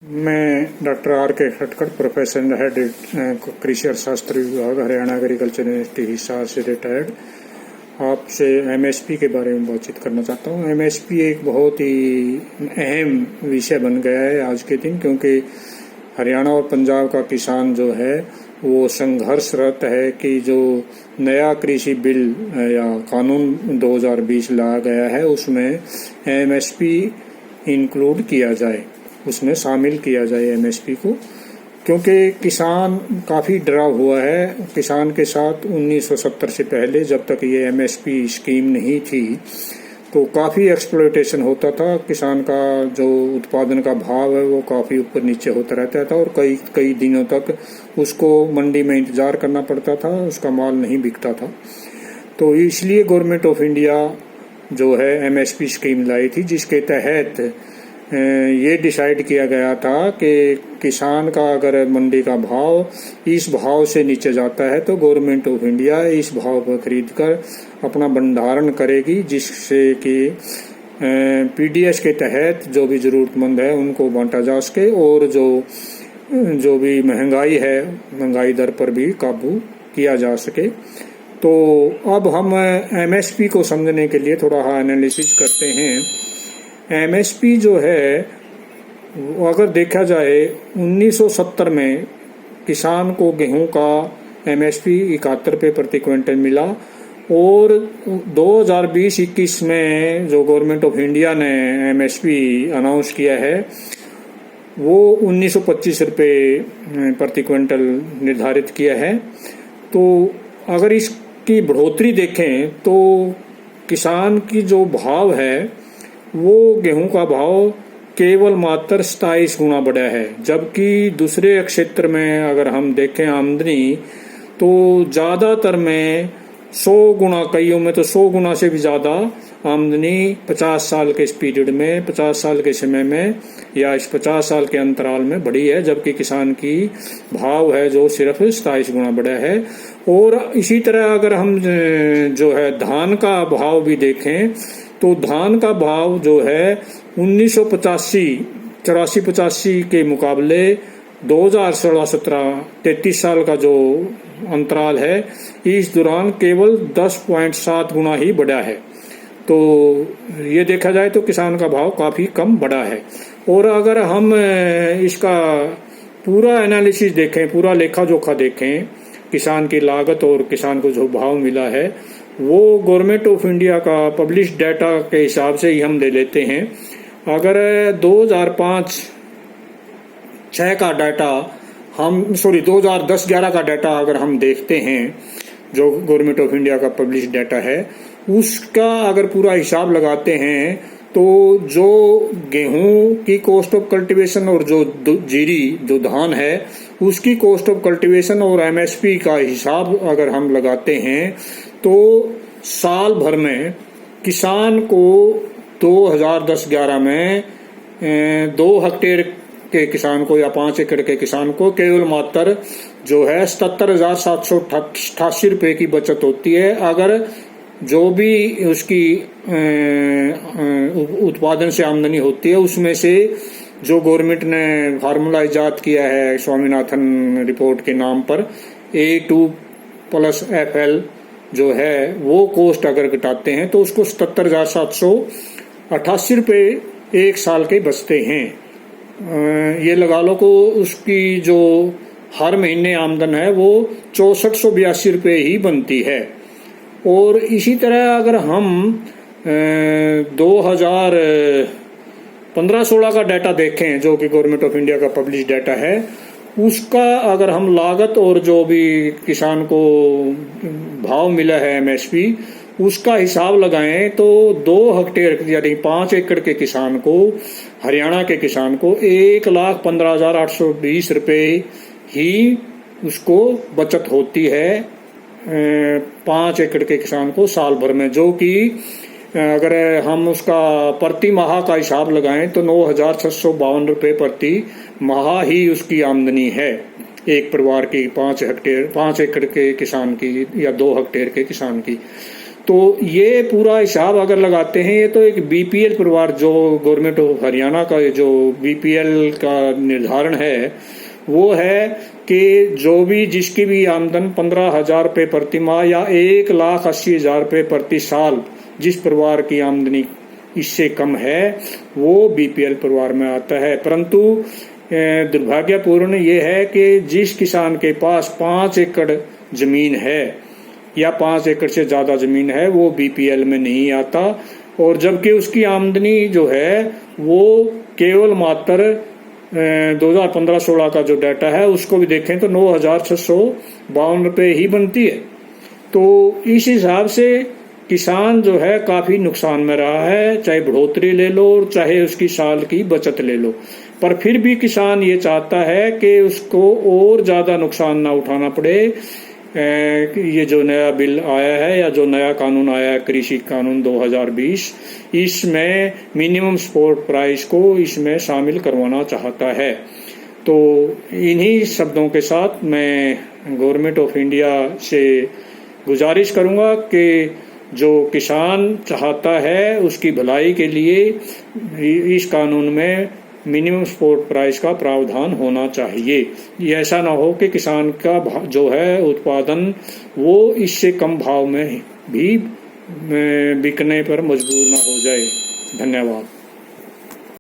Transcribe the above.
मैं doctor R के Khatkar, professor head कृषि अर्थशास्त्र विभाग, हरियाणा एग्रीकल्चर यूनिवर्सिटी हिसार से रिटायर्ड। आपसे एमएसपी के बारे में बातचीत करना चाहता हूँ। एमएसपी एक बहुत ही अहम विषय बन गया है आज के दिन, क्योंकि हरियाणा और पंजाब का किसान जो है वो संघर्षरत है कि जो नया कृषि बिल या कानून 2020 लाया गया है उसमें एमएसपी इंक्लूड किया जाए, उसमें शामिल किया जाए एमएसपी को, क्योंकि किसान काफ़ी डरा हुआ है। किसान के साथ 1970 से पहले जब तक ये एमएसपी स्कीम नहीं थी तो काफ़ी एक्सप्लॉयटेशन होता था। किसान का जो उत्पादन का भाव है वो काफ़ी ऊपर नीचे होता रहता था और कई दिनों तक उसको मंडी में इंतज़ार करना पड़ता था, उसका माल नहीं बिकता था। तो इसलिए गवर्नमेंट ऑफ इंडिया जो है एमएसपी स्कीम लाई थी, जिसके तहत ये डिसाइड किया गया था कि किसान का अगर मंडी का भाव इस भाव से नीचे जाता है तो गवर्नमेंट ऑफ इंडिया इस भाव पर खरीद कर अपना भंडारण करेगी, जिससे कि पीडीएस के तहत जो भी जरूरतमंद है उनको बांटा जा सके और जो भी महंगाई है, महंगाई दर पर भी काबू किया जा सके। तो अब हम एमएसपी को समझने के लिए थोड़ा एनालिसिस करते हैं। एमएसपी जो है अगर देखा जाए 1970 में किसान को गेहूं का एमएसपी 71 रुपये प्रति क्विंटल मिला और 2020-21 में जो गवर्नमेंट ऑफ इंडिया ने एमएसपी अनाउंस किया है वो 1925 रुपये प्रति क्विंटल निर्धारित किया है। तो अगर इसकी बढ़ोतरी देखें तो किसान की जो भाव है वो गेहूं का भाव केवल मात्र 27 गुना बढ़ा है, जबकि दूसरे क्षेत्र में अगर हम देखें आमदनी तो ज़्यादातर में 100 गुना, कईयों में तो 100 गुना से भी ज़्यादा आमदनी 50 साल के इस पीरियड में, 50 साल के समय में या इस 50 साल के अंतराल में बढ़ी है, जबकि किसान की भाव है जो सिर्फ 27 गुना बढ़ा है। और इसी तरह अगर हम जो है धान का भाव भी देखें तो धान का भाव जो है 1985 के मुकाबले 2016-17 33 साल का जो अंतराल है इस दौरान केवल 10.7 गुना ही बढ़ा है। तो ये देखा जाए तो किसान का भाव काफ़ी कम बढ़ा है। और अगर हम इसका पूरा एनालिसिस देखें, पूरा लेखा जोखा देखें, किसान की लागत और किसान को जो भाव मिला है वो गवर्नमेंट ऑफ इंडिया का पब्लिश डाटा के हिसाब से ही हम ले लेते हैं। अगर 2005-06 का डाटा 2010-11 का डाटा अगर हम देखते हैं, जो गवर्नमेंट ऑफ इंडिया का पब्लिश डाटा है, उसका अगर पूरा हिसाब लगाते हैं तो जो गेहूं की कॉस्ट ऑफ कल्टीवेशन और जो जीरी जो धान है उसकी कॉस्ट ऑफ कल्टीवेशन और एमएसपी का हिसाब अगर हम लगाते हैं तो साल भर में किसान को 2010-11 में 2 हेक्टेयर के किसान को या 5 एकड़ के किसान को केवल मात्र जो है 77,788 रुपये की बचत होती है, अगर जो भी उसकी उत्पादन से आमदनी होती है उसमें से जो गवर्नमेंट ने फार्मूला इजाद किया है स्वामीनाथन रिपोर्ट के नाम पर A2+FL जो है वो कोस्ट अगर घटाते हैं तो उसको 77,788 रुपये एक साल के बचते हैं। ये लगा लो को उसकी जो हर महीने आमदन है वो 6482 रुपये ही बनती है। और इसी तरह अगर हम 2015-16 का डाटा देखें जो कि गवर्नमेंट ऑफ इंडिया का पब्लिश डाटा है, उसका अगर हम लागत और जो भी किसान को भाव मिला है एमएसपी उसका हिसाब लगाएं तो 2 हेक्टेयर यानी 5 एकड़ के किसान को, हरियाणा के किसान को 1,15,820 रुपये ही उसको बचत होती है 5 एकड़ के किसान को साल भर में, जो कि अगर हम उसका प्रति माह का हिसाब लगाएं तो 9,652 रुपये प्रति माह ही उसकी आमदनी है एक परिवार की 5 एकड़ के किसान की या 2 हेक्टेयर के किसान की। तो ये पूरा हिसाब अगर लगाते हैं, ये तो एक बीपीएल परिवार, जो गवर्नमेंट ऑफ हरियाणा का जो बीपीएल का निर्धारण है वो है कि जो भी जिसकी भी आमदन 15,000 रुपये प्रति माह या 1,80,000 रुपये प्रति साल जिस परिवार की आमदनी इससे कम है वो बीपीएल परिवार में आता है। परंतु दुर्भाग्यपूर्ण ये है कि जिस किसान के पास 5 एकड़ जमीन है या 5 एकड़ से ज्यादा जमीन है वो बीपीएल में नहीं आता, और जबकि उसकी आमदनी जो है वो केवल मात्र 2015-16 का जो डाटा है उसको भी देखें तो 9,652 रुपये ही बनती है। तो इस हिसाब से किसान जो है काफी नुकसान में रहा है, चाहे बढ़ोतरी ले लो और चाहे उसकी साल की बचत ले लो, पर फिर भी किसान ये चाहता है कि उसको और ज्यादा नुकसान ना उठाना पड़े। ये जो नया बिल आया है या जो नया कानून आया है कृषि कानून 2020, इसमें मिनिमम सपोर्ट प्राइस को इसमें शामिल करवाना चाहता है। तो इन्हीं शब्दों के साथ मैं गवर्नमेंट ऑफ इंडिया से गुजारिश करूंगा कि जो किसान चाहता है उसकी भलाई के लिए इस कानून में मिनिमम सपोर्ट प्राइस का प्रावधान होना चाहिए। ये ऐसा ना हो कि किसान का जो है उत्पादन वो इससे कम भाव में भी बिकने पर मजबूर ना हो जाए। धन्यवाद।